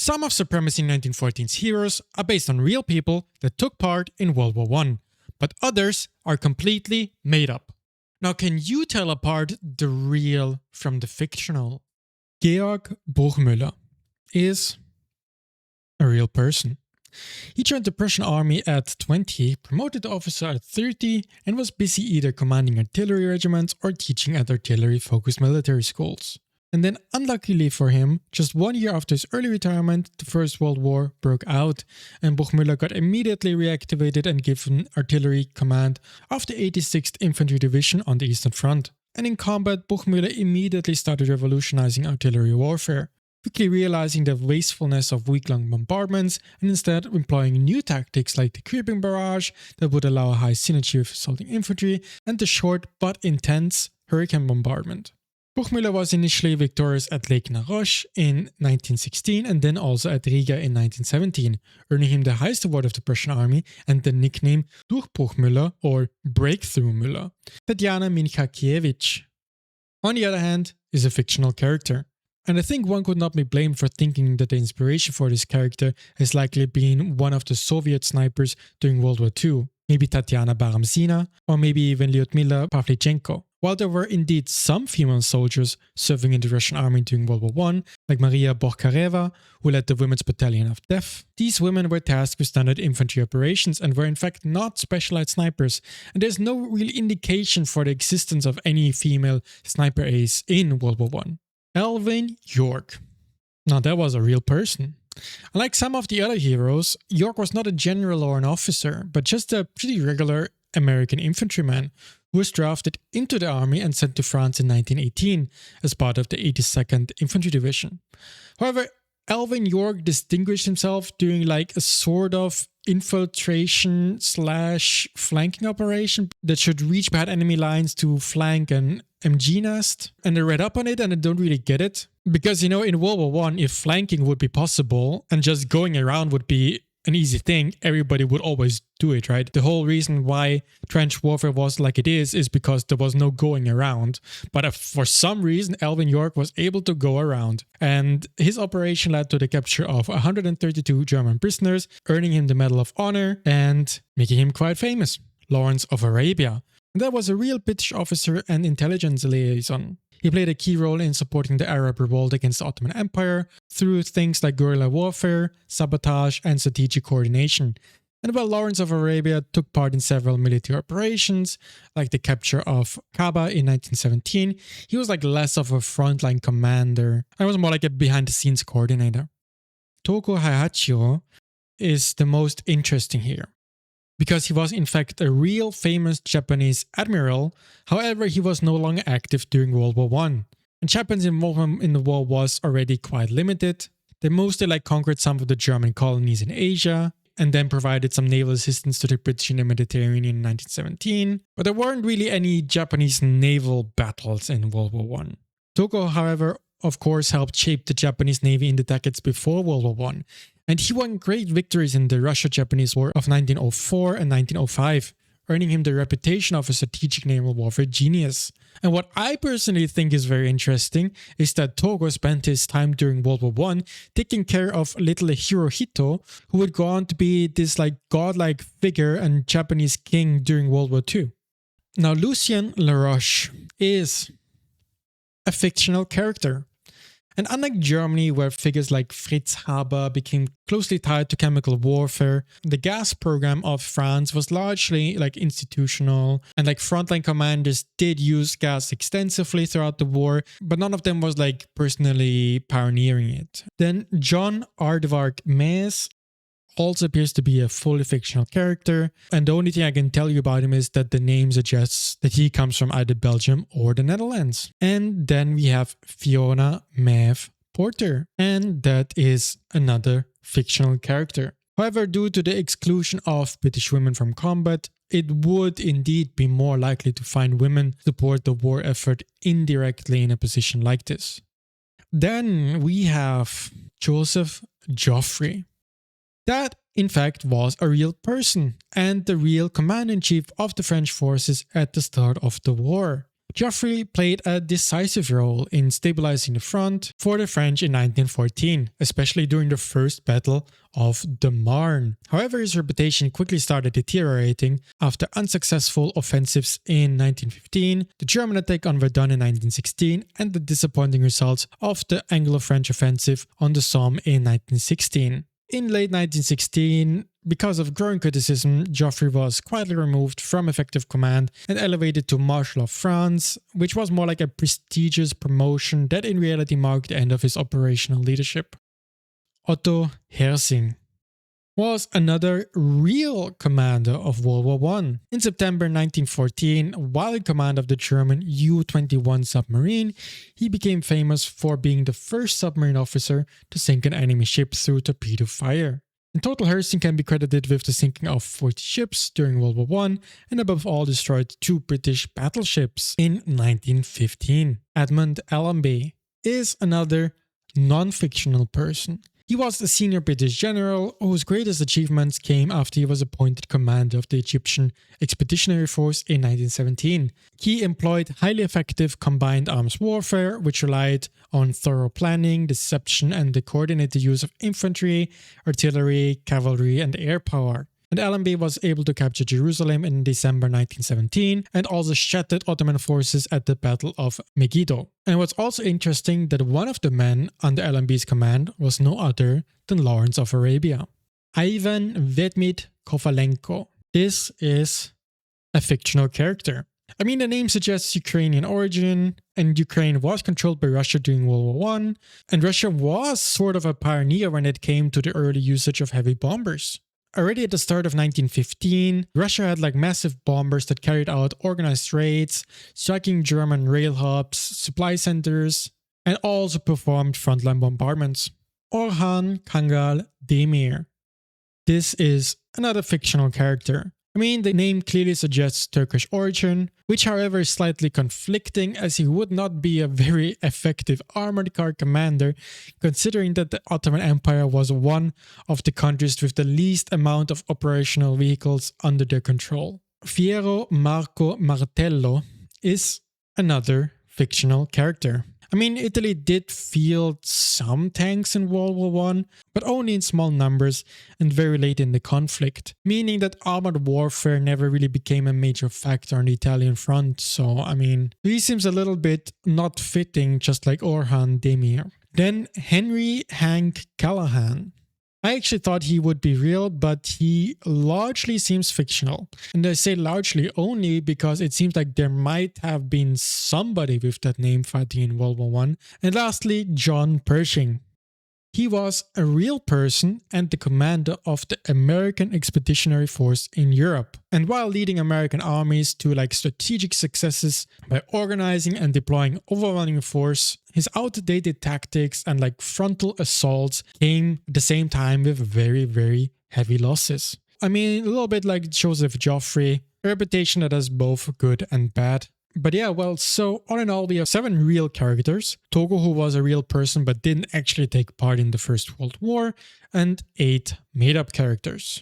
Some of Supremacy 1914's heroes are based on real people that took part in World War I, but others are completely made up. Now, can you tell apart the real from the fictional? Gayog Bour is a real person. He joined the Prussian army at 20, promoted to officer at 30, and was busy either commanding artillery regiments or teaching at artillery-focused military schools. And then, unluckily for him, just 1 year after his early retirement, the First World War broke out, and Bour got immediately reactivated and given artillery command of the 86th Infantry Division on the Eastern Front. And in combat, Bour immediately started revolutionizing artillery warfare, quickly realizing the wastefulness of week-long bombardments and instead employing new tactics like the creeping barrage that would allow a high synergy with assaulting infantry and the short but intense hurricane bombardment. Bour was initially victorious at Lake Naroche in 1916 and then also at Riga in 1917, earning him the highest award of the Prussian army and the nickname Durchbruchmüller or Breakthrough Müller. Tatiana Minikvich, on the other hand, is a fictional character. And I think one could not be blamed for thinking that the inspiration for this character has likely been one of the Soviet snipers during World War II, maybe Tatiana Baramzina, or maybe even Lyudmila Pavlichenko. While there were indeed some female soldiers serving in the Russian army during World War I, like Maria Borkareva, who led the Women's Battalion of Death, these women were tasked with standard infantry operations and were in fact not specialized snipers, and there's no real indication for the existence of any female sniper ace in World War I. Alvin York. Now that was a real person. Unlike some of the other heroes, York was not a general or an officer, but just a pretty regular American infantryman who was drafted into the army and sent to France in 1918 as part of the 82nd Infantry Division. However, Alvin York distinguished himself during like a sort of infiltration / flanking operation that should reach behind enemy lines to flank an MG nest. And I read up on it and I don't really get it. Because, you know, in World War I, if flanking would be possible and just going around would be an easy thing, everybody would always do it, right? The whole reason why trench warfare was like it is because there was no going around. But for some reason, Alvin York was able to go around. And his operation led to the capture of 132 German prisoners, earning him the Medal of Honor and making him quite famous. Lawrence of Arabia. And that was a real British officer and intelligence liaison. He played a key role in supporting the Arab revolt against the Ottoman Empire through things like guerrilla warfare, sabotage, and strategic coordination. And while Lawrence of Arabia took part in several military operations, like the capture of Kaaba in 1917, he was like less of a frontline commander and was more like a behind-the-scenes coordinator. Togo Hayachio is the most interesting here, because he was in fact a real famous Japanese admiral. However, he was no longer active during World War I. And Japan's involvement in the war was already quite limited. They mostly conquered some of the German colonies in Asia, and then provided some naval assistance to the British in the Mediterranean in 1917. But there weren't really any Japanese naval battles in World War I. Togo, however, of course helped shape the Japanese Navy in the decades before World War I. And he won great victories in the Russia-Japanese War of 1904 and 1905, earning him the reputation of a strategic naval warfare genius. And what I personally think is very interesting is that Togo spent his time during World War I taking care of little Hirohito, who would go on to be this godlike figure and Japanese king during World War II. Now, Lucien Laroche is a fictional character. And unlike Germany, where figures like Fritz Haber became closely tied to chemical warfare, the gas program of France was largely institutional, and frontline commanders did use gas extensively throughout the war, but none of them was personally pioneering it. Then John Aardvark Mees also appears to be a fully fictional character, and the only thing I can tell you about him is that the name suggests that he comes from either Belgium or the Netherlands. And then we have Fiona Maeve Porter, and that is another fictional character. However, due to the exclusion of British women from combat, it would indeed be more likely to find women support the war effort indirectly in a position like this. Then we have Joseph Joffre. That, in fact, was a real person and the real commander-in-chief of the French forces at the start of the war. Joffre played a decisive role in stabilizing the front for the French in 1914, especially during the First Battle of the Marne. However, his reputation quickly started deteriorating after unsuccessful offensives in 1915, the German attack on Verdun in 1916, and the disappointing results of the Anglo-French offensive on the Somme in 1916. In late 1916, because of growing criticism, Joffre was quietly removed from effective command and elevated to Marshal of France, which was more like a prestigious promotion that in reality marked the end of his operational leadership. Otto Hersing was another real commander of World War I. In September 1914, while in command of the German U-21 submarine, he became famous for being the first submarine officer to sink an enemy ship through torpedo fire. In total, Hersing can be credited with the sinking of 40 ships during World War I and above all destroyed 2 British battleships in 1915. Edmund Allenby is another non-fictional person. He was a senior British general whose greatest achievements came after he was appointed commander of the Egyptian Expeditionary Force in 1917. He employed highly effective combined arms warfare, which relied on thorough planning, deception, and the coordinated use of infantry, artillery, cavalry, and air power. And Allenby was able to capture Jerusalem in December 1917 and also shattered Ottoman forces at the Battle of Megiddo. And what's also interesting that one of the men under Allenby's command was no other than Lawrence of Arabia. Ivan Vedmid Kovalenko. This is a fictional character. I mean, the name suggests Ukrainian origin, and Ukraine was controlled by Russia during World War I, and Russia was sort of a pioneer when it came to the early usage of heavy bombers. Already at the start of 1915, Russia had massive bombers that carried out organized raids, striking German rail hubs, supply centers, and also performed frontline bombardments. Orhan Kangal Demir. This is another fictional character. I mean, the name clearly suggests Turkish origin, which however is slightly conflicting as he would not be a very effective armored car commander, considering that the Ottoman Empire was one of the countries with the least amount of operational vehicles under their control. Piero Marco Martello is another fictional character. I mean, Italy did field some tanks in World War I, but only in small numbers and very late in the conflict, meaning that armored warfare never really became a major factor on the Italian front, so I mean, he seems a little bit not fitting, just like Orhan Demir. Then Henry Hank Callahan. I actually thought he would be real, but he largely seems fictional. And I say largely only because it seems like there might have been somebody with that name fighting in World War I. And lastly, John Pershing. He was a real person and the commander of the American Expeditionary Force in Europe. And while leading American armies to strategic successes by organizing and deploying overwhelming force, his outdated tactics and frontal assaults came at the same time with very, very heavy losses. I mean, a little bit like Joseph Joffre, a reputation that is both good and bad. But yeah, well, so all in all, we have 7 real characters. Togo, who was a real person but didn't actually take part in the First World War, and 8 made-up characters.